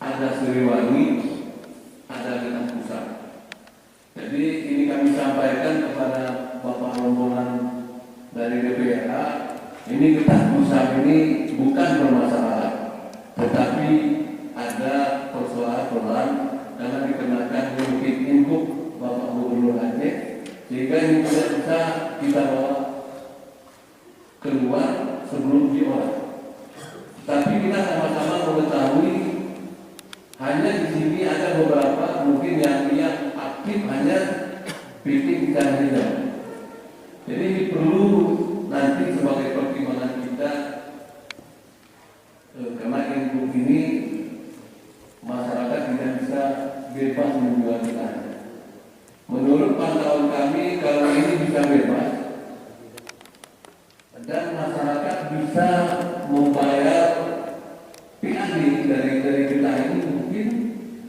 ada Siliwangi, ada Getah Pusat. Jadi ini kami sampaikan kepada Bapak rombongan dari DPRA, ini Getah Pusat ini bukan bermasalah, tetapi ada persoalan karena dikenakan mungkin input Bapak Gubernur Aceh, sehingga ini tidak bisa kita bawa keluar sebelum diolah. Tapi kita sama-sama mengetahui hanya di sini ada beberapa mungkin yang aktif hanya PT Ikan Hijau. Jadi ini perlu nanti sebagai pertimbangan kita karena input ini masyarakat tidak bisa bebas menjual ikan. Menurut pantauan kami kalau ini bisa bebas dan masyarakat bisa membayar PAD dari getah ini, mungkin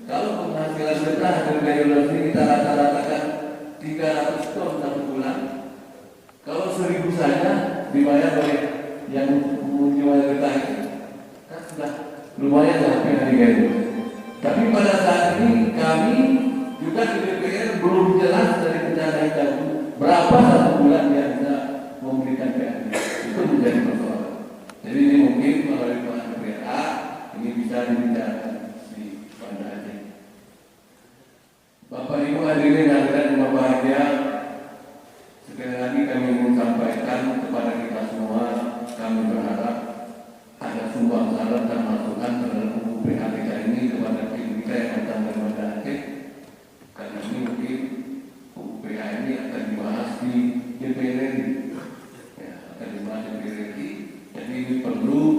kalau penghasilan getah dari ini kita rata-ratakan 300 ton satu bulan, kalau 1.000 saja dibayar oleh yang menjual getah ini kan sudah lumayan lah PAD itu. Tapi pada saat ini kami juga di DPR belum jelas dari rencana itu berapa satu bulan yang bisa memberikan PAD. Itu menjadi persoalan. Jadi ini mungkin melalui Pak DPRA ini bisa dibicarakan di Banda Aceh. Bapak Ibu hadirin yang berbahagia, sekali lagi kami ingin sampaikan kepada kita semua, kami berharap ada sumbang saran dan masukan terhadap buku PHBK ini kepada tim kita yang datang dari Banda Aceh, karena ini mungkin buku PH ini akan dibahas di DPR RI. Jadi ini perlu